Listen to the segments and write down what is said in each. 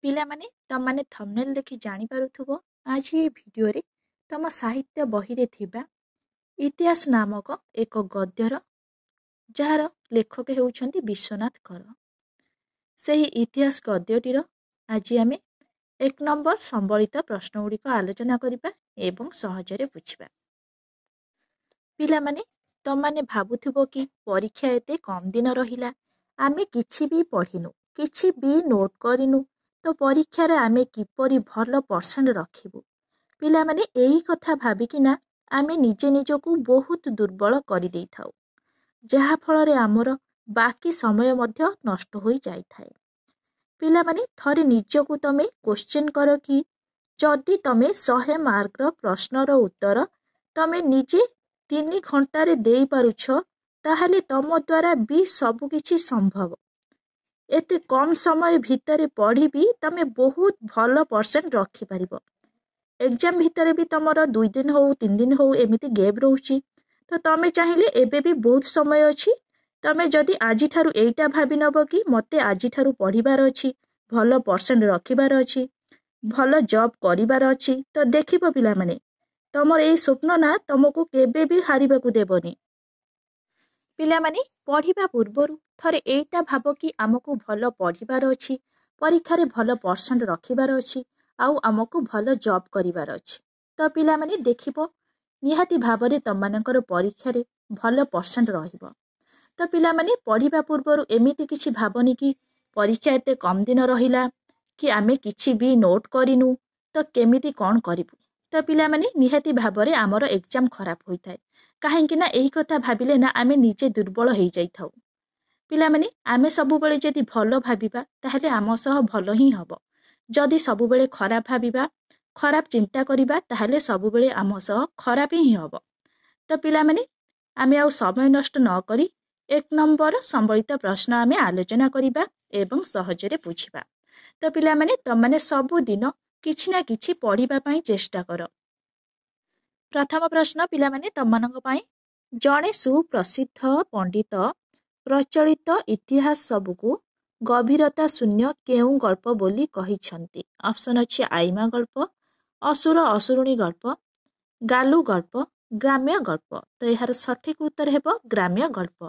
ପିଲାମାନେ ତମମାନେ ଥମ୍ବନେଲ୍ ଦେଖି ଜାଣିପାରୁଥିବ ଆଜି ଏ ଭିଡ଼ିଓରେ ତମ ସାହିତ୍ୟ ବହିରେ ଥିବା ଇତିହାସ ନାମକ ଏକ ଗଦ୍ୟର ଯାହାର ଲେଖକ ହେଉଛନ୍ତି ବିଶ୍ୱନାଥ କର। ସେହି ଇତିହାସ ଗଦ୍ୟଟିର ଆଜି ଆମେ 1 ନମ୍ବର ସମ୍ବଳିତ ପ୍ରଶ୍ନଗୁଡ଼ିକ ଆଲୋଚନା କରିବା ଏବଂ ସହଜରେ ବୁଝିବା। ପିଲାମାନେ ତମମାନେ ଭାବୁଥିବ କି ପରୀକ୍ଷା ଏତେ କମ୍ ଦିନ ରହିଲା, ଆମେ କିଛି ବି ପଢ଼ିନୁ, କିଛି ବି ନୋଟ୍ କରିନୁ, ତ ପରୀକ୍ଷାରେ ଆମେ କିପରି ଭଲ ପରସେଣ୍ଟ ରଖିବୁ। ପିଲାମାନେ ଏହି କଥା ଭାବିକିନା ଆମେ ନିଜେ ନିଜକୁ ବହୁତ ଦୁର୍ବଳ କରିଦେଇଥାଉ, ଯାହାଫଳରେ ଆମର ବାକି ସମୟ ମଧ୍ୟ ନଷ୍ଟ ହୋଇଯାଇଥାଏ। ପିଲାମାନେ ଥରେ ନିଜକୁ ତମେ କ୍ୱେଶ୍ଚିନ୍ କର କି ଯଦି ତମେ 100 ମାର୍କର ପ୍ରଶ୍ନର ଉତ୍ତର ତମେ ନିଜେ 3 ଘଣ୍ଟାରେ ଦେଇପାରୁଛ, ତାହେଲେ ତମ ଦ୍ୱାରା ବି ସବୁକିଛି ସମ୍ଭବ। ଏତେ କମ୍ ସମୟ ଭିତରେ ପଢ଼ି ବି ତମେ ବହୁତ ଭଲ ପରସେଣ୍ଟ ରଖିପାରିବ। ଏକ୍ଜାମ ଭିତରେ ବି ତମର 2 ଦିନ ହଉ 3 ଦିନ ହଉ ଏମିତି ଗ୍ୟାପ୍ ରହୁଛି, ତ ତମେ ଚାହିଁଲେ ଏବେ ବି ବହୁତ ସମୟ ଅଛି। ତମେ ଯଦି ଆଜିଠାରୁ ଏଇଟା ଭାବି ନେବ କି ମୋତେ ଆଜିଠାରୁ ପଢ଼ିବାର ଅଛି, ଭଲ ପରସେଣ୍ଟ ରଖିବାର ଅଛି, ଭଲ ଜବ୍ କରିବାର ଅଛି, ତ ଦେଖିବ ପିଲାମାନେ ତମର ଏଇ ସ୍ୱପ୍ନ ନା ତମକୁ କେବେ ବି ହାରିବାକୁ ଦେବନି। ପିଲାମାନେ ପଢ଼ିବା ପୂର୍ବରୁ ଥରେ ଏଇଟା ଭାବ କି ଆମକୁ ଭଲ ପଢ଼ିବାର ଅଛି, ପରୀକ୍ଷାରେ ଭଲ ପରସେଣ୍ଟ ରଖିବାର ଅଛି, ଆଉ ଆମକୁ ଭଲ ଜବ୍ କରିବାର ଅଛି। ତ ପିଲାମାନେ ଦେଖିବ ନିହାତି ଭାବରେ ତମମାନଙ୍କର ପରୀକ୍ଷାରେ ଭଲ ପରସେଣ୍ଟ ରହିବ। ତ ପିଲାମାନେ ପଢ଼ିବା ପୂର୍ବରୁ ଏମିତି କିଛି ଭାବନି କି ପରୀକ୍ଷା ଏତେ କମ୍ ଦିନ ରହିଲା, କି ଆମେ କିଛି ବି ନୋଟ୍ କରିନୁ, ତ କେମିତି କ'ଣ କରିବୁ। ତ ପିଲାମାନେ ନିହାତି ଭାବରେ ଆମର ଏକ୍ଜାମ ଖରାପ ହୋଇଥାଏ, କାହିଁକି ନା ଏହି କଥା ଭାବିଲେ ନା ଆମେ ନିଜେ ଦୁର୍ବଳ ହେଇଯାଇଥାଉ। ପିଲାମାନେ ଆମେ ସବୁବେଳେ ଯଦି ଭଲ ଭାବିବା ତାହେଲେ ଆମ ସହ ଭଲ ହିଁ ହେବ। ଯଦି ସବୁବେଳେ ଖରାପ ଭାବିବା, ଖରାପ ଚିନ୍ତା କରିବା, ତାହେଲେ ସବୁବେଳେ ଆମ ସହ ଖରାପ ହିଁ ହେବ। ତ ପିଲାମାନେ ଆମେ ଆଉ ସମୟ ନଷ୍ଟ ନ କରି 1 ନମ୍ବର ସମ୍ବଳିତ ପ୍ରଶ୍ନ ଆମେ ଆଲୋଚନା କରିବା ଏବଂ ସହଜରେ ବୁଝିବା। ତ ପିଲାମାନେ ତମମାନେ ସବୁଦିନ କିଛି ନା କିଛି ପଢ଼ିବା ପାଇଁ ଚେଷ୍ଟା କର। ପ୍ରଥମ ପ୍ରଶ୍ନ ପିଲାମାନେ ତମମାନଙ୍କ ପାଇଁ, ଜଣେ ସୁପ୍ରସିଦ୍ଧ ପଣ୍ଡିତ ପ୍ରଚଳିତ ଇତିହାସ ସବୁକୁ ଗଭୀରତା ଶୂନ୍ୟ କେଉଁ ଗଳ୍ପ ବୋଲି କହିଛନ୍ତି? ଅପସନ୍ ଅଛି ଆଇମା ଗଳ୍ପ, ଅସୁର ଅସୁରୁଣୀ ଗଳ୍ପ, ଗାଲୁ ଗଳ୍ପ, ଗ୍ରାମ୍ୟ ଗଳ୍ପ। ତ ଏହାର ସଠିକ୍ ଉତ୍ତର ହେବ ଗ୍ରାମ୍ୟ ଗଳ୍ପ।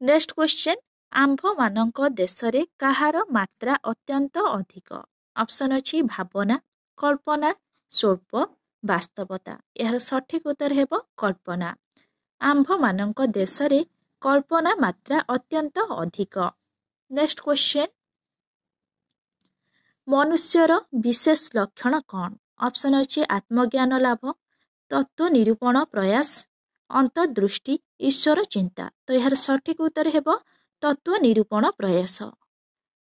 ନେକ୍ସଟ କ୍ୱେଶ୍ଚନ୍, ଆମ୍ଭମାନଙ୍କ ଦେଶରେ କାହାର ମାତ୍ରା ଅତ୍ୟନ୍ତ ଅଧିକ? ଅପସନ୍ ଅଛି ଭାବନା, କଳ୍ପନା, ସ୍ୱଳ୍ପ, ବାସ୍ତବତା। ଏହାର ସଠିକ୍ ଉତ୍ତର ହେବ କଳ୍ପନା। ଆମ୍ଭମାନଙ୍କ ଦେଶରେ କଳ୍ପନା ମାତ୍ରା ଅତ୍ୟନ୍ତ ଅଧିକ। ନେକ୍ସଟ କ୍ୱେଶ୍ଚନ୍, ମନୁଷ୍ୟର ବିଶେଷ ଲକ୍ଷଣ କ'ଣ? ଅପସନ୍ ଅଛି ଆତ୍ମଜ୍ଞାନ ଲାଭ, ତତ୍ତ୍ୱ ନିରୂପଣ ପ୍ରୟାସ, ଅନ୍ତର୍ଦୃଷ୍ଟି, ଈଶ୍ୱର ଚିନ୍ତା। ତ ଏହାର ସଠିକ୍ ଉତ୍ତର ହେବ ତତ୍ତ୍ୱ ନିରୂପଣ ପ୍ରୟାସ।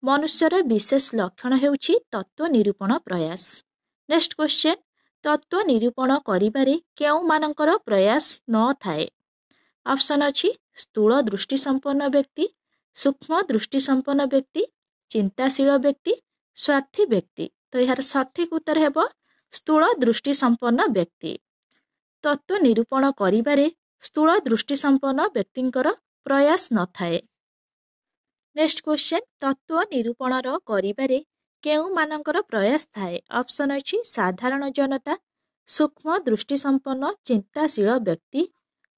ମନୁଷ୍ୟର ବିଶେଷ ଲକ୍ଷଣ ହେଉଛି ତତ୍ତ୍ୱ ନିରୂପଣ ପ୍ରୟାସ। ନେକ୍ସଟ କ୍ୱେଶ୍ଚନ୍, ତତ୍ତ୍ୱ ନିରୂପଣ କରିବାରେ କେଉଁମାନଙ୍କର ପ୍ରୟାସ ନଥାଏ? ଅପସନ୍ ଅଛି ସ୍ଥୂଳ ଦୃଷ୍ଟି ସମ୍ପନ୍ନ ବ୍ୟକ୍ତି, ସୂକ୍ଷ୍ମ ଦୃଷ୍ଟି ସମ୍ପନ୍ନ ବ୍ୟକ୍ତି, ଚିନ୍ତାଶୀଳ ବ୍ୟକ୍ତି, ସ୍ୱାର୍ଥୀ ବ୍ୟକ୍ତି। ତ ଏହାର ସଠିକ୍ ଉତ୍ତର ହେବ ସ୍ଥୂଳ ଦୃଷ୍ଟି ସମ୍ପନ୍ନ ବ୍ୟକ୍ତି। ତତ୍ତ୍ୱ ନିରୂପଣ କରିବାରେ ସ୍ଥୂଳ ଦୃଷ୍ଟି ସମ୍ପନ୍ନ ବ୍ୟକ୍ତିଙ୍କର ପ୍ରୟାସ ନଥାଏ। ନେକ୍ସଟ କ୍ୱେଶ୍ଚନ୍, ତତ୍ତ୍ୱ ନିରୂପଣର କରିବାରେ କେଉଁମାନଙ୍କର ପ୍ରୟାସ ଥାଏ? ଅପସନ୍ ଅଛି ସାଧାରଣ ଜନତା, ସୂକ୍ଷ୍ମ ଦୃଷ୍ଟି ସମ୍ପନ୍ନ ଚିନ୍ତାଶୀଳ ବ୍ୟକ୍ତି,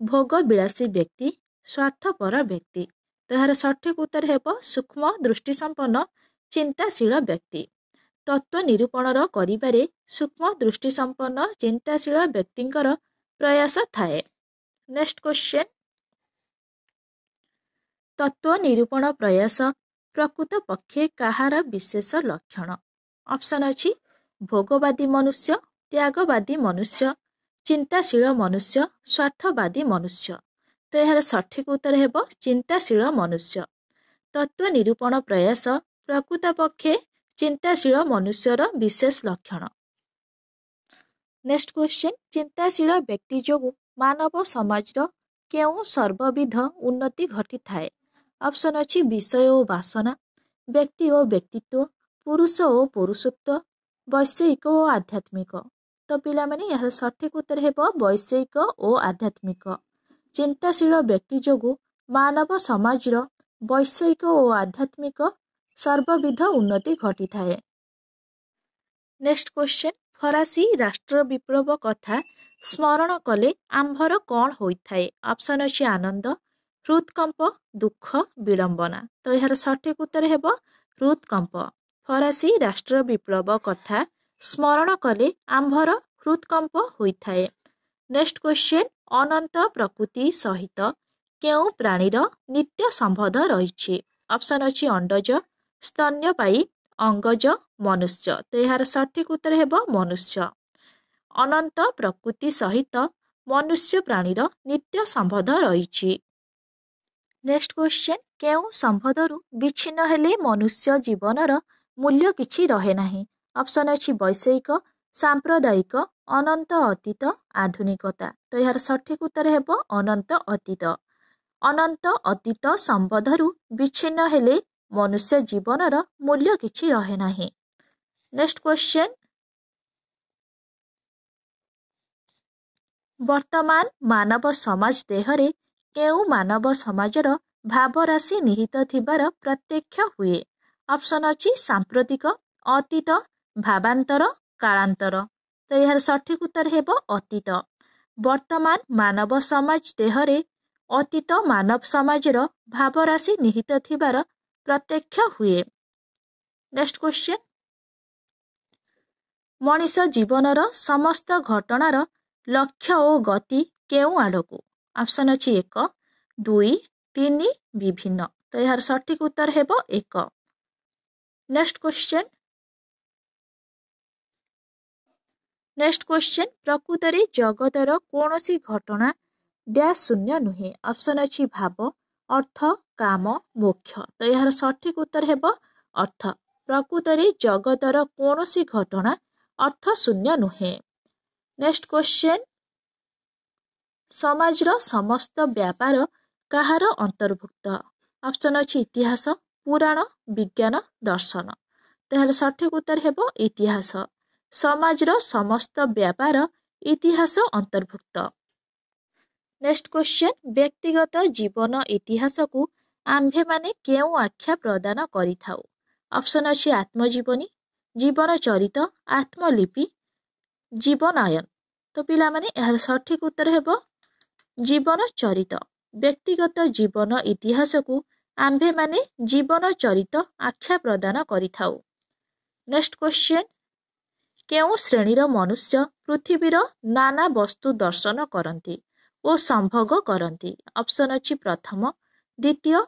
ଭୋଗ ବିଳାସୀ ବ୍ୟକ୍ତି, ସ୍ୱାର୍ଥପର ବ୍ୟକ୍ତି। ତ ଏହାର ସଠିକ୍ ଉତ୍ତର ହେବ ସୂକ୍ଷ୍ମ ଦୃଷ୍ଟି ସମ୍ପନ୍ନ ଚିନ୍ତାଶୀଳ ବ୍ୟକ୍ତି। ତତ୍ତ୍ୱ ନିରୂପଣର କରିବାରେ ସୂକ୍ଷ୍ମ ଦୃଷ୍ଟି ସମ୍ପନ୍ନ ଚିନ୍ତାଶୀଳ ବ୍ୟକ୍ତିଙ୍କର ପ୍ରୟାସ ଥାଏ। ନେକ୍ସଟ କ୍ୱେଶ୍ଚନ୍, ତତ୍ତ୍ୱ ନିରୂପଣ ପ୍ରୟାସ ପ୍ରକୃତ ପକ୍ଷେ କାହାର ବିଶେଷ ଲକ୍ଷଣ? ଅପସନ୍ ଅଛି ଭୋଗବାଦୀ ମନୁଷ୍ୟ, ତ୍ୟାଗବାଦୀ ମନୁଷ୍ୟ, ଚିନ୍ତାଶୀଳ ମନୁଷ୍ୟ, ସ୍ୱାର୍ଥବାଦୀ ମନୁଷ୍ୟ। ତ ଏହାର ସଠିକ୍ ଉତ୍ତର ହେବ ଚିନ୍ତାଶୀଳ ମନୁଷ୍ୟ। ତତ୍ତ୍ୱ ନିରୂପଣ ପ୍ରୟାସ ପ୍ରକୃତ ପକ୍ଷେ ଚିନ୍ତାଶୀଳ ମନୁଷ୍ୟର ବିଶେଷ ଲକ୍ଷଣ। ନେକ୍ସଟ କ୍ୱେଶ୍ଚନ୍, ଚିନ୍ତାଶୀଳ ବ୍ୟକ୍ତି ଯୋଗୁଁ ମାନବ ସମାଜର କେଉଁ ସର୍ବବିଧ ଉନ୍ନତି ଘଟିଥାଏ? ଅପସନ୍ ଅଛି ବିଷୟ ଓ ବାସନା, ବ୍ୟକ୍ତି ଓ ବ୍ୟକ୍ତିତ୍ୱ, ପୁରୁଷ ଓ ପୁରୁଷତ୍ୱ, ବୈଷୟିକ ଓ ଆଧ୍ୟାତ୍ମିକ। ତ ପିଲାମାନେ ଏହାର ସଠିକ୍ ଉତ୍ତର ହେବ ବୈଷୟିକ ଓ ଆଧ୍ୟାତ୍ମିକ। ଚିନ୍ତାଶୀଳ ବ୍ୟକ୍ତି ଯୋଗୁଁ ମାନବ ସମାଜର ବୈଷୟିକ ଓ ଆଧ୍ୟାତ୍ମିକ ସର୍ବବିଧ ଉନ୍ନତି ଘଟିଥାଏ। ନେକ୍ସଟ କ୍ୱେଶ୍ଚନ, ଫରାସୀ ରାଷ୍ଟ୍ର ବିପ୍ଳବ କଥା ସ୍ମରଣ କଲେ ଆମ୍ଭର କ'ଣ ହୋଇଥାଏ? ଅପସନ୍ ଅଛି ଆନନ୍ଦ, ହୃଦକମ୍ପ, ଦୁଃଖ, ବିଡ଼ମ୍ବନା। ତ ଏହାର ସଠିକ ଉତ୍ତର ହେବ ହୃଦକମ୍ପ। ଫରାସୀ ରାଷ୍ଟ୍ର ବିପ୍ଳବ କଥା ସ୍ମରଣ କଲେ ଆମ୍ଭର ହୃଦକମ୍ପ ହୋଇଥାଏ। ନେକ୍ସଟ କ୍ୱେଶ୍ଚନ, ଅନନ୍ତ ପ୍ରକୃତି ସହିତ କେଉଁ ପ୍ରାଣୀର ନିତ୍ୟ ସମ୍ବନ୍ଧ ରହିଛି? ଅପସନ୍ ଅଛି ଅଣ୍ଡଜ, ସ୍ତନ୍ୟପାୟୀ, ଅଙ୍ଗଜ, ମନୁଷ୍ୟ। ତ ଏହାର ସଠିକ ଉତ୍ତର ହେବ ମନୁଷ୍ୟ। ଅନନ୍ତ ପ୍ରକୃତି ସହିତ ମନୁଷ୍ୟ ପ୍ରାଣୀର ନିତ୍ୟ ସମ୍ବନ୍ଧ ରହିଛି। ନେକ୍ସଟ କ୍ୱେଶ୍ଚନ, କେଉଁ ସମ୍ବନ୍ଧରୁ ବିଚ୍ଛିନ୍ନ ହେଲେ ମନୁଷ୍ୟ ଜୀବନର ମୂଲ୍ୟ କିଛି ରହେ ନାହିଁ? ଅପସନ୍ ଅଛି ବୈଷୟିକ, ସାମ୍ପ୍ରଦାୟିକ, ଅନନ୍ତ ଅତୀତ, ଆଧୁନିକତା। ତ ଏହାର ସଠିକ ଉତ୍ତର ହେବ ଅନନ୍ତ ଅତୀତ। ଅନନ୍ତ ଅତୀତ ସମ୍ବନ୍ଧରୁ ବିଚ୍ଛିନ୍ନ ହେଲେ ମନୁଷ୍ୟ ଜୀବନର ମୂଲ୍ୟ କିଛି ରହେ ନାହିଁ। ନେକ୍ସଟ କ୍ୱେଶ୍ଚନ, ବର୍ତ୍ତମାନ ମାନବ ସମାଜ ଦେହରେ କେଉଁ ମାନବ ସମାଜର ଭାବରାଶି ନିହିତ ଥିବାର ପ୍ରତ୍ୟକ୍ଷ ହୁଏ? ଅପସନ୍ ଅଛି ସାମ୍ପ୍ରତିକ, ଅତୀତ, ଭାବାନ୍ତର, କାଳାନ୍ତର। ତ ଏହାର ସଠିକ ଉତ୍ତର ହେବ ଅତୀତ। ବର୍ତ୍ତମାନ ମାନବ ସମାଜ ଦେହରେ ଅତୀତ ମାନବ ସମାଜର ଭାବରାଶି ନିହିତ ଥିବାର ପ୍ରତ୍ୟକ୍ଷ ହୁଏ। ନେକ୍ସଟ କ୍ୱେଶ୍ଚନ, ମଣିଷ ଜୀବନର ସମସ୍ତ ଘଟଣାର ଲକ୍ଷ୍ୟ ଓ ଗତି କେଉଁ ଆଡ଼କୁ? ଅପସନ୍ ଅଛି 1, 2, 3, ବିଭିନ୍ନ। ତ ଏହାର ସଠିକ ଉତ୍ତର ହେବ 1। ନେକ୍ସଟ କ୍ୱେଶ୍ଚନ, ପ୍ରକୃତରେ ଜଗତର କୌଣସି ଘଟଣା ଡ୍ୟାସ୍ ଶୂନ୍ୟ ନୁହେଁ। ଅପସନ୍ ଅଛି ଭାବ, ଅର୍ଥ, କାମ, ମୋକ୍ଷ। ତ ଏହାର ସଠିକ ଉତ୍ତର ହେବ ଅର୍ଥ। ପ୍ରକୃତରେ ଜଗତର କୌଣସି ଘଟଣା ଅର୍ଥ ଶୂନ୍ୟ ନୁହେଁ। ନେକ୍ସଟ କ୍ୱେଶ୍ଚନ, ସମାଜର ସମସ୍ତ ବ୍ୟାପାର କାହାର ଅନ୍ତର୍ଭୁକ୍ତ? ଅପସନ୍ ଅଛି ଇତିହାସ, ପୁରାଣ, ବିଜ୍ଞାନ, ଦର୍ଶନ। ତ ଏହାର ସଠିକ ଉତ୍ତର ହେବ ଇତିହାସ। ସମାଜର ସମସ୍ତ ବ୍ୟାପାର ଇତିହାସ ଅନ୍ତର୍ଭୁକ୍ତ। ନେକ୍ସଟ କ୍ୱେଶ୍ଚନ, ବ୍ୟକ୍ତିଗତ ଜୀବନ ଇତିହାସକୁ ଆମ୍ଭେମାନେ କେଉଁ ଆଖ୍ୟା ପ୍ରଦାନ କରିଥାଉ? ଅପସନ୍ ଅଛି ଆତ୍ମଜୀବନୀ, ଜୀବନ ଚରିତ, ଆତ୍ମଲିପି, ଜୀବନାୟନ। ତ ପିଲାମାନେ ଏହାର ସଠିକ ଉତ୍ତର ହେବ ଜୀବନ ଚରିତ। ବ୍ୟକ୍ତିଗତ ଜୀବନ ଇତିହାସକୁ ଆମ୍ଭେମାନେ ଜୀବନ ଚରିତ ଆଖ୍ୟା ପ୍ରଦାନ କରିଥାଉ। ନେକ୍ସଟ କ୍ୱେଶ୍ଚନ, କେଉଁ ଶ୍ରେଣୀର ମନୁଷ୍ୟ ପୃଥିବୀର ନାନା ବସ୍ତୁ ଦର୍ଶନ କରନ୍ତି ଓ ସମ୍ଭୋଗ କରନ୍ତି? ଅପସନ୍ ଅଛି ପ୍ରଥମ, ଦ୍ୱିତୀୟ,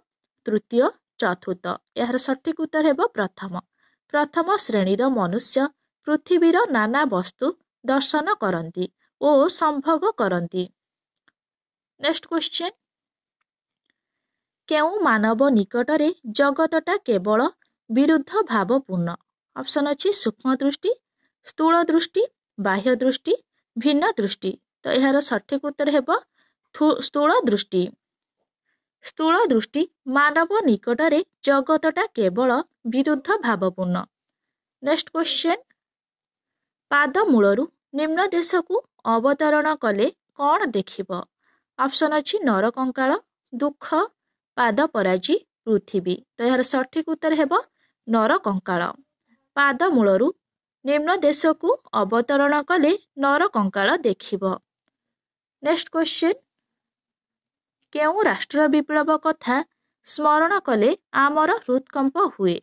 ତୃତୀୟ, ଚତୁର୍ଥ। ଏହାର ସଠିକ ଉତ୍ତର ହେବ ପ୍ରଥମ। ପ୍ରଥମ ଶ୍ରେଣୀର ମନୁଷ୍ୟ ପୃଥିବୀର ନାନା ବସ୍ତୁ ଦର୍ଶନ କରନ୍ତି ଓ ସମ୍ଭୋଗ କରନ୍ତି। ନେକ୍ସଟ କ୍ୱେଶ୍ଚନ, କେଉଁ ମାନବ ନିକଟରେ ଜଗତଟା କେବଳ ବିରୁଦ୍ଧ ଭାବପୂର୍ଣ୍ଣ? ଅପସନ୍ ଅଛି ସୂକ୍ଷ୍ମ ଦୃଷ୍ଟି, ସ୍ଥୂଳ ଦୃଷ୍ଟି, ବାହ୍ୟ ଦୃଷ୍ଟି, ଭିନ୍ନ ଦୃଷ୍ଟି। ତ ଏହାର ସଠିକ ଉତ୍ତର ହେବ ସ୍ଥୂଳ ଦୃଷ୍ଟି। ସ୍ଥୂଳ ଦୃଷ୍ଟି ମାନବ ନିକଟରେ ଜଗତଟା କେବଳ ବିରୁଦ୍ଧ ଭାବପୂର୍ଣ୍ଣ। ନେକ୍ସଟ କ୍ୱେଶ୍ଚନ, ପାଦ ମୂଳରୁ ନିମ୍ନ ଦେଶକୁ ଅବତରଣ କଲେ କ'ଣ ଦେଖିବ? ଅପସନ୍ ଅଛି ନରକଙ୍କାଳ, ଦୁଃଖ, ପାଦପରାଜି, ପୃଥିବୀ। ତ ଏହାର ସଠିକ ଉତ୍ତର ହେବ ନରକଙ୍କାଳ। ପାଦ ମୂଳରୁ ନିମ୍ନ ଦେଶକୁ ଅବତରଣ କଲେ ନରକଙ୍କାଳ ଦେଖିବ। ନେକ୍ସଟ କ୍ୱେଶ୍ଚନ, କେଉଁ ରାଷ୍ଟ୍ର ବିପ୍ଳବ କଥା ସ୍ମରଣ କଲେ ଆମର ହୃଦକମ୍ପ ହୁଏ?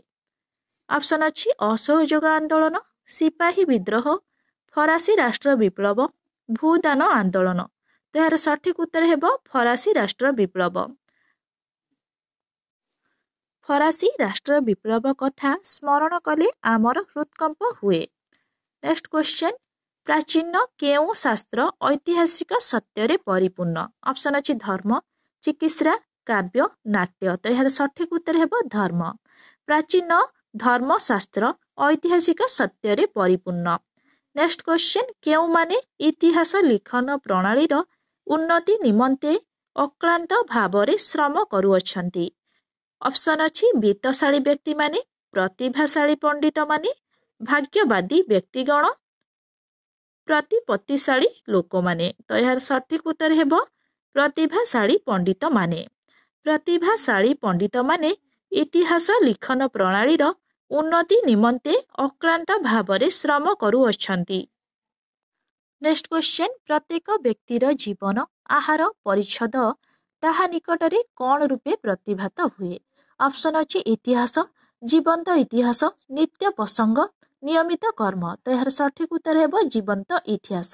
ଅପସନ୍ ଅଛି ଅସହଯୋଗ ଆନ୍ଦୋଳନ, ସିପାହୀ ବିଦ୍ରୋହ, ଫରାସୀ ରାଷ୍ଟ୍ର ବିପ୍ଳବ, ଭୂଦାନ ଆନ୍ଦୋଳନ। ତ ଏହାର ସଠିକ ଉତ୍ତର ହେବ ଫରାସୀ ରାଷ୍ଟ୍ର ବିପ୍ଳବ। ଫରାସୀ ରାଷ୍ଟ୍ର ବିପ୍ଳବ କଥା ସ୍ମରଣ କଲେ ଆମର ହୃଦକମ୍ପ ହୁଏ। ନେକ୍ସଟ କ୍ୱେଶ୍ଚନ, ପ୍ରାଚୀନ କେଉଁ ଶାସ୍ତ୍ର ଐତିହାସିକ ସତ୍ୟରେ ପରିପୂର୍ଣ୍ଣ? ଅପସନ୍ ଅଛି ଧର୍ମ, ଚିକିତ୍ସା, କାବ୍ୟ, ନାଟ୍ୟ। ତ ଏହାର ସଠିକ ଉତ୍ତର ହେବ ଧର୍ମ। ପ୍ରାଚୀନ ଧର୍ମଶାସ୍ତ୍ର ଐତିହାସିକ ସତ୍ୟରେ ପରିପୂର୍ଣ୍ଣ। ନେକ୍ସଟ କ୍ୱେଶ୍ଚନ, କେଉଁମାନେ ଇତିହାସ ଲିଖନ ପ୍ରଣାଳୀର ଉନ୍ନତି ନିମନ୍ତେ ଅକ୍ଳାନ୍ତ ଭାବରେ ଶ୍ରମ କରୁଅଛନ୍ତି? ଅପସନ୍ ଅଛି ବିତ୍ତଶାଳୀ ବ୍ୟକ୍ତିମାନେ, ପ୍ରତିଭାଶାଳୀ ପଣ୍ଡିତମାନେ, ଭାଗ୍ୟବାଦୀ ବ୍ୟକ୍ତିଗଣ, ପ୍ରତିପତ୍ତିଶାଳୀ ଲୋକମାନେ। ତ ଏହାର ସଠିକ ଉତ୍ତର ହେବ ପ୍ରତିଭାଶାଳୀ ପଣ୍ଡିତମାନେ। ପ୍ରତିଭାଶାଳୀ ପଣ୍ଡିତମାନେ ଇତିହାସ ଲିଖନ ପ୍ରଣାଳୀର ଉନ୍ନତି ନିମନ୍ତେ ଅକ୍ଳାନ୍ତ ଭାବରେ ଶ୍ରମ କରୁଅଛନ୍ତି। ନେକ୍ସଟ କ୍ୱେଶ୍ଚନ, ପ୍ରତ୍ୟେକ ବ୍ୟକ୍ତିର ଜୀବନ, ଆହାର, ପରିଚ୍ଛଦ ତାହା ନିକଟରେ କ'ଣ ରୂପେ ପ୍ରତିଭାତ ହୁଏ? ଅପସନ୍ ଅଛି ଇତିହାସ, ଜୀବନ୍ତ ଇତିହାସ, ନିତ୍ୟ ପ୍ରସଙ୍ଗ, ନିୟମିତ କର୍ମ। ତ ଏହାର ସଠିକ ଉତ୍ତର ହେବ ଜୀବନ୍ତ ଇତିହାସ।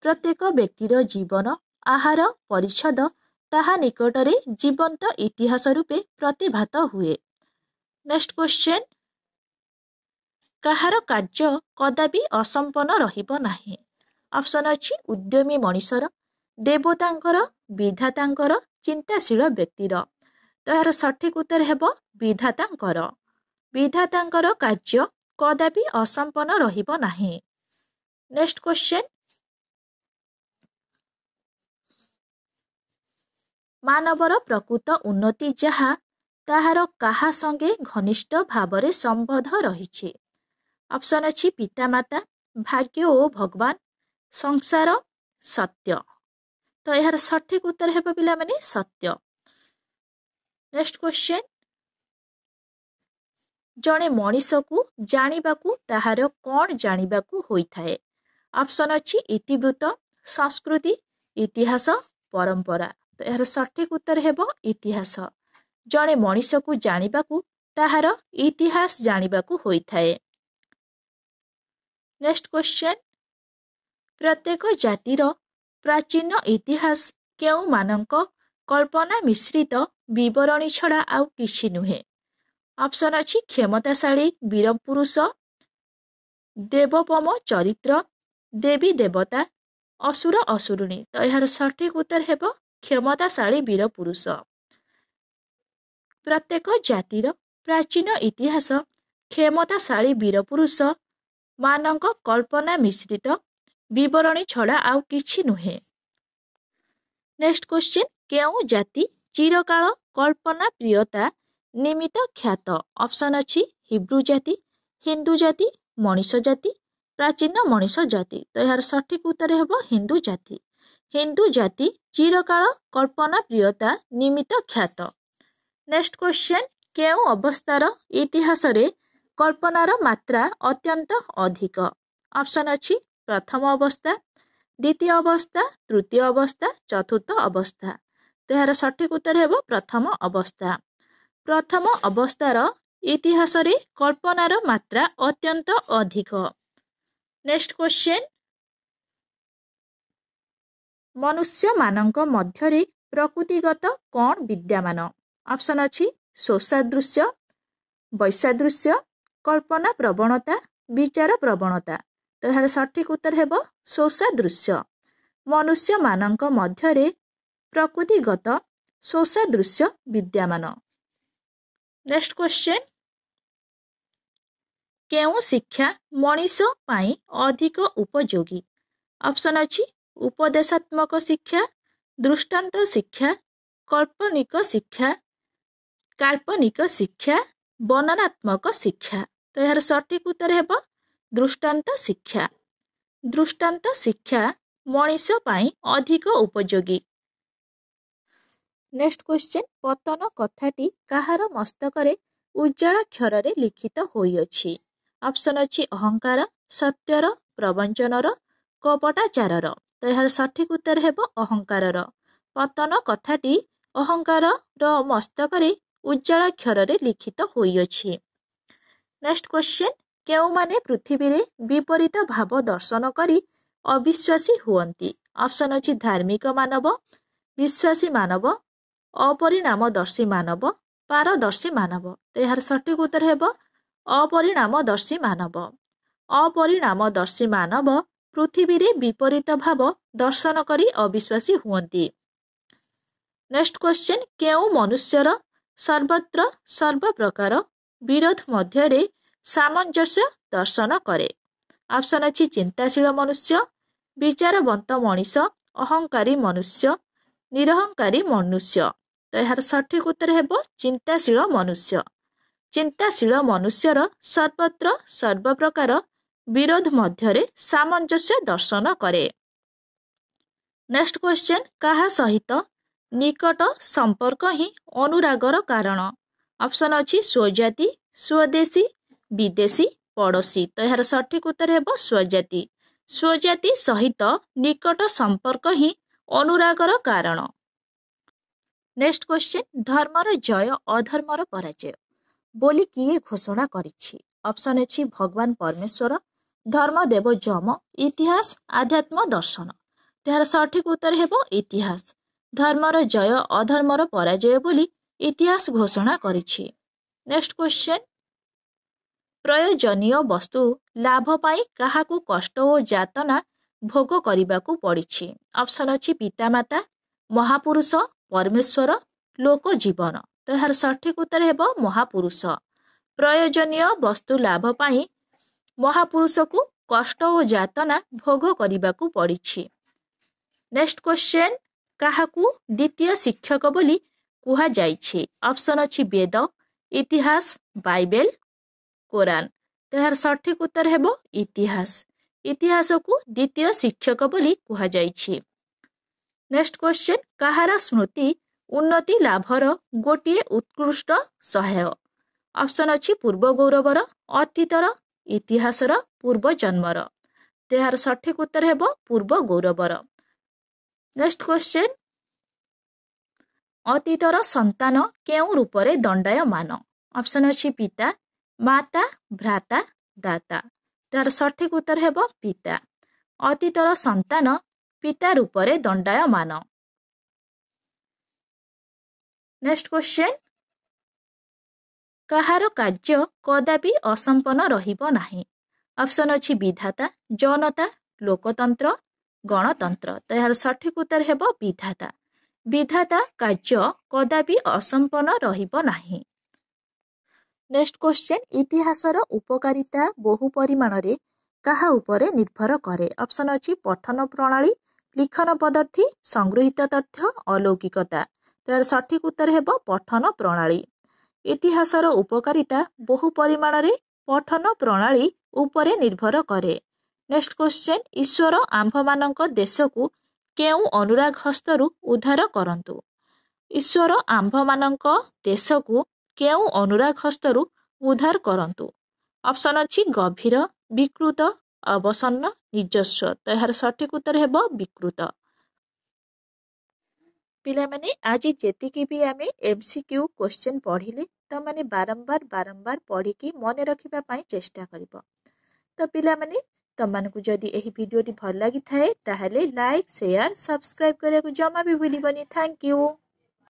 ପ୍ରତ୍ୟେକ ବ୍ୟକ୍ତିର ଜୀବନ, ଆହାର, ପରିଚ୍ଛଦ ତାହା ନିକଟରେ ଜୀବନ୍ତ ଇତିହାସ ରୂପେ ପ୍ରତିଭାତ ହୁଏ। ନେକ୍ସଟ କ୍ୱେଶ୍ଚନ, କାହାର କାର୍ଯ୍ୟ କଦାପି ଅସମ୍ପନ୍ନ ରହିବ ନାହିଁ? ଅପସନ୍ ଅଛି ଉଦ୍ୟମୀ ମଣିଷର, ଦେବତାଙ୍କର, ବିଧାତାଙ୍କର, ଚିନ୍ତାଶୀଳ ବ୍ୟକ୍ତିର। ତ ଏହାର ସଠିକ ଉତ୍ତର ହେବ ବିଧାତାଙ୍କର। ବିଧାତାଙ୍କର କାର୍ଯ୍ୟ କଦାପି ଅସମ୍ପନ୍ନ ରହିବ ନାହିଁ। ନେକ୍ସଟ କ୍ୱେଶ୍ଚନ, ମାନବର ପ୍ରକୃତ ଉନ୍ନତି ଯାହା, ତାହାର କାହା ସଙ୍ଗେ ଘନିଷ୍ଠ ଭାବରେ ସମ୍ବନ୍ଧ ରହିଛି? ଅପସନ୍ ଅଛି ପିତାମାତା, ଭାଗ୍ୟ ଓ ଭଗବାନ, ସଂସାର, ସତ୍ୟ। ତ ଏହାର ସଠିକ ଉତ୍ତର ହେବ ପିଲାମାନେ ସତ୍ୟ। ନେକ୍ସଟ କ୍ୱେଶ୍ଚନ, ଜଣେ ମଣିଷକୁ ଜାଣିବାକୁ ତାହାର କ'ଣ ଜାଣିବାକୁ ହୋଇଥାଏ? ଅପସନ୍ ଅଛି ଇତିବୃତ୍ତ, ସଂସ୍କୃତି, ଇତିହାସ, ପରମ୍ପରା। ତ ଏହାର ସଠିକ ଉତ୍ତର ହେବ ଇତିହାସ। ଜଣେ ମଣିଷକୁ ଜାଣିବାକୁ ତାହାର ଇତିହାସ ଜାଣିବାକୁ ହୋଇଥାଏ। ନେକ୍ସଟ କ୍ୱେଶ୍ଚନ, ପ୍ରତ୍ୟେକ ଜାତିର ପ୍ରାଚୀନ ଇତିହାସ କେଉଁମାନଙ୍କ କଳ୍ପନା ମିଶ୍ରିତ ବିବରଣୀ ଛଡ଼ା ଆଉ କିଛି ନୁହେଁ? ଅପସନ୍ ଅଛି କ୍ଷମତାଶାଳୀ ବୀରପୁରୁଷ, ଦେବୋପମ ଚରିତ୍ର, ଦେବୀ ଦେବତା, ଅସୁର ଅସୁରୁଣୀ। ତ ଏହାର ସଠିକ ଉତ୍ତର ହେବ କ୍ଷମତାଶାଳୀ ବୀରପୁରୁଷ। ପ୍ରତ୍ୟେକ ଜାତିର ପ୍ରାଚୀନ ଇତିହାସ କ୍ଷମତାଶାଳୀ ବୀରପୁରୁଷ ମାନଙ୍କ କଳ୍ପନା ମିଶ୍ରିତ ବିବରଣୀ ଛଡ଼ା ଆଉ କିଛି ନୁହେଁ। ନେକ୍ସଟ କ୍ୱେଶ୍ଚନ, କେଉଁ ଜାତି ଚିରକାଳ କଳ୍ପନା ପ୍ରିୟତା ନିମିତ୍ତ ଖ୍ୟାତ? ଅପସନ୍ ଅଛି ହିବ୍ରୁ ଜାତି, ହିନ୍ଦୁ ଜାତି, ମଣିଷ ଜାତି, ପ୍ରାଚୀନ ମଣିଷ ଜାତି। ତ ଏହାର ସଠିକ ଉତ୍ତର ହେବ ହିନ୍ଦୁ ଜାତି। ହିନ୍ଦୁ ଜାତି ଚିରକାଳ କଳ୍ପନା ପ୍ରିୟତା ନିମିତ୍ତ ଖ୍ୟାତ। ନେକ୍ସଟ କ୍ୱେଶ୍ଚନ, କେଉଁ ଅବସ୍ଥାର ଇତିହାସରେ କଳ୍ପନାର ମାତ୍ରା ଅତ୍ୟନ୍ତ ଅଧିକ? ଅପସନ୍ ଅଛି ପ୍ରଥମ ଅବସ୍ଥା, ଦ୍ୱିତୀୟ ଅବସ୍ଥା, ତୃତୀୟ ଅବସ୍ଥା, ଚତୁର୍ଥ ଅବସ୍ଥା। ତ ଏହାର ସଠିକ ଉତ୍ତର ହେବ ପ୍ରଥମ ଅବସ୍ଥା। ପ୍ରଥମ ଅବସ୍ଥାର ଇତିହାସରେ କଳ୍ପନାର ମାତ୍ରା ଅତ୍ୟନ୍ତ ଅଧିକ। ନେକ୍ସଟ କ୍ୱେଶ୍ଚନ, ମନୁଷ୍ୟମାନଙ୍କ ମଧ୍ୟରେ ପ୍ରକୃତିଗତ କ'ଣ ବିଦ୍ୟମାନ? ଅପସନ୍ ଅଛି ସ୍ୱସାଦୃଶ୍ୟ, ବୈସାଦୃଶ୍ୟ, କଳ୍ପନା ପ୍ରବଣତା, ବିଚାର ପ୍ରବଣତା। ତ ଏହାର ସଠିକ ଉତ୍ତର ହେବ ସ୍ୱସାଦୃଶ୍ୟ। ମନୁଷ୍ୟମାନଙ୍କ ମଧ୍ୟରେ ପ୍ରକୃତିଗତ ସ୍ୱସାଦୃଶ୍ୟ ବିଦ୍ୟମାନ। ନେକ୍ସଟ କ୍ୱେଶ୍ଚନ, କେଉଁ ଶିକ୍ଷା ମଣିଷ ପାଇଁ ଅଧିକ ଉପଯୋଗୀ? ଅପସନ୍ ଅଛି ଉପଦେଶାତ୍ମକ ଶିକ୍ଷା, ଦୃଷ୍ଟାନ୍ତ ଶିକ୍ଷା, କାଳ୍ପନିକ ଶିକ୍ଷା, ବର୍ଣ୍ଣନାତ୍ମକ ଶିକ୍ଷା। ତ ଏହାର ସଠିକ ଉତ୍ତର ହେବ ଦୃଷ୍ଟାନ୍ତ ଶିକ୍ଷା। ଦୃଷ୍ଟାନ୍ତ ଶିକ୍ଷା ମଣିଷ ପାଇଁ ଅଧିକ ଉପଯୋଗୀ। ନେକ୍ସଟ କ୍ୱେଶ୍ଚନ, ପତନ କଥାଟି କାହାର ମସ୍ତକରେ ଉଜ୍ଜ୍ୱଳାକ୍ଷରରେ ଲିଖିତ ହୋଇଅଛି? ଅପସନ୍ ଅଛି ଅହଙ୍କାର, ସତ୍ୟର, ପ୍ରବଞ୍ଚନର, କପଟାଚାରର। ତ ଏହାର ସଠିକ ଉତ୍ତର ହେବ ଅହଙ୍କାରର। ପତନ କଥାଟି ଅହଙ୍କାରର ମସ୍ତକରେ ଉଜ୍ଜ୍ୱଳାକ୍ଷରରେ ଲିଖିତ ହୋଇଅଛି। ନେକ୍ସଟ କ୍ୱେଶ୍ଚନ, କେଉଁମାନେ ପୃଥିବୀରେ ବିପରୀତ ଭାବ ଦର୍ଶନ କରି ଅବିଶ୍ୱାସୀ ହୁଅନ୍ତି? ଅପସନ୍ ଅଛି ଧାର୍ମିକ ମାନବ, ବିଶ୍ୱାସୀ ମାନବ, ଅପରିଣାମଦର୍ଶୀ ମାନବ, ପାରଦର୍ଶୀ ମାନବ। ତ ଏହାର ସଠିକ ଉତ୍ତର ହେବ ଅପରିଣାମଦର୍ଶୀ ମାନବ। ଅପରିଣାମଦର୍ଶୀ ମାନବ ପୃଥିବୀରେ ବିପରୀତ ଭାବ ଦର୍ଶନ କରି ଅବିଶ୍ୱାସୀ ହୁଅନ୍ତି। ନେକ୍ସଟ କ୍ୱେଶ୍ଚନ, କେଉଁ ମନୁଷ୍ୟର ସର୍ବତ୍ର ସର୍ବପ୍ରକାର ବିରୋଧ ମଧ୍ୟରେ ସାମଞ୍ଜସ୍ୟ ଦର୍ଶନ କରେ? ଅପସନ୍ ଅଛି ଚିନ୍ତାଶୀଳ ମନୁଷ୍ୟ, ବିଚାରବନ୍ତ ମଣିଷ, ଅହଙ୍କାରୀ ମନୁଷ୍ୟ, ନିରହଙ୍କାରୀ ମନୁଷ୍ୟ। ତ ଏହାର ସଠିକ ଉତ୍ତର ହେବ ଚିନ୍ତାଶୀଳ ମନୁଷ୍ୟ। ଚିନ୍ତାଶୀଳ ମନୁଷ୍ୟର ସର୍ବତ୍ର ସର୍ବପ୍ରକାର ବିରୋଧ ମଧ୍ୟରେ ସାମଞ୍ଜସ୍ୟ ଦର୍ଶନ କରେ। ନେକ୍ସଟ କ୍ୱେଶ୍ଚନ, କାହା ସହିତ ନିକଟ ସମ୍ପର୍କ ହିଁ ଅନୁରାଗର କାରଣ? ऑप्शन अछि स्वजाति, स्वदेशी, विदेशी, पड़ोशी। तो यार सठिक उत्तर हेबो स्वजाति। स्वजाति सहित निकट संपर्क ही अनुरागर कारण। नेक्स्ट क्वेश्चन, धर्मर जय अधर्मर पराजय बोली किए घोषणा करिछि? ऑप्शन अछि भगवान परमेश्वर, धर्मदेव यम, इतिहास, आध्यात्म दर्शन। यार सठिक उत्तर हेबो इतिहास। धर्मर जय अधर्मर पराजय बोली इतिहास घोषणा करिछि। नेक्स्ट क्वेश्चन, प्रयोजनीय वस्तु लाभ पाई काहाकू कष्ट ओ यातना भोग କରିବାକୁ पड़िछि? ऑप्शन अछि पितामाता, महापुरुष, परमेश्वर, लोक जीवन। तो यार सठिक उत्तर हेबो महापुरुष। प्रयोजनीय वस्तु लाभ पाई महापुरुष को कष्ट ओ यातना भोग କରିବାକୁ पड़िछि। नेक्स्ट क्वेश्चन, काहाकू द्वितीय शिक्षक बोली कुहा जाइछि? ऑप्शन अछि वेद, इतिहास, बाइबेल, कोरान। तो यार सठिक उत्तर हेबो इतिहास। इतिहास को द्वितीय शिक्षक बोली कुहा जाइछि। नेक्स्ट क्वेश्चन, काहार स्मृति उन्नति लाभर गोटिए उत्कृष्ट सहायक? ऑप्शन अछि पूर्व गौरवर, अतीतर, इतिहासर, पूर्व जन्मर। तो यार सठिक उत्तर हेबो पूर्व गौरवर। नेक्स्ट क्वेश्चन, अतीतर संतान केउ रूपरे दंडायमान? ऑप्शन अछि पिता, माता, भ्राता, दाता। तार सठिक उत्तर हेबो पिता। अतीतर संतान पिता रूपरे दंडायमान। नेक्स्ट क्वेश्चन, काहार कार्य कदापि असंपन्न रहिबो नाही? ऑप्शन अछि विधाता, जनता, लोकतंत्र, गणतंत्र। तो यार सठिक उत्तर हेबो विधाता। विधाता कार्य कदापि असंपन्न रहिबो नाही। नेक्स्ट क्वेश्चन, इतिहासर उपकारिता बहु परिमाण रे काहा उपरे निर्भर करे? ऑप्शन अछि पठन प्रणाली, लिखन पद्धति, संगृहीत तथ्य, अलौकिकता। तो यार सठिक उत्तर हेबो पठन प्रणाली। इतिहासर उपकारिता बहु परिमाण रे पठन प्रणाली उपरे निर्भर करे। नेक्स्ट क्वेश्चन, ईश्वर आंभमानक देशକୁ केउ अनुराग हस्तरू उद्धार करंतु? ईश्वर आंभमानक देशକୁ केउ अनुराग हस्तरू उद्धार करंतु? ऑप्शन अछि गभीर, विकृत, अवसन्न, ନିଜସ୍ୱ। तो यार सठिक उत्तर हेबो विकृत। पिला माने आज जेतिकी भी आमे एमसीक्यू क्वेश्चन पढ़िले तो माने बारंबार पढ़िकी मने रखिबा पई चेष्टा करिवो। तो पिला माने तमनको जदि एही वीडियोटी भल लागि थाए ताहले लाइक, शेयर, सब्सक्राइब करिया को जमा भी भूलिबनी। Thank you.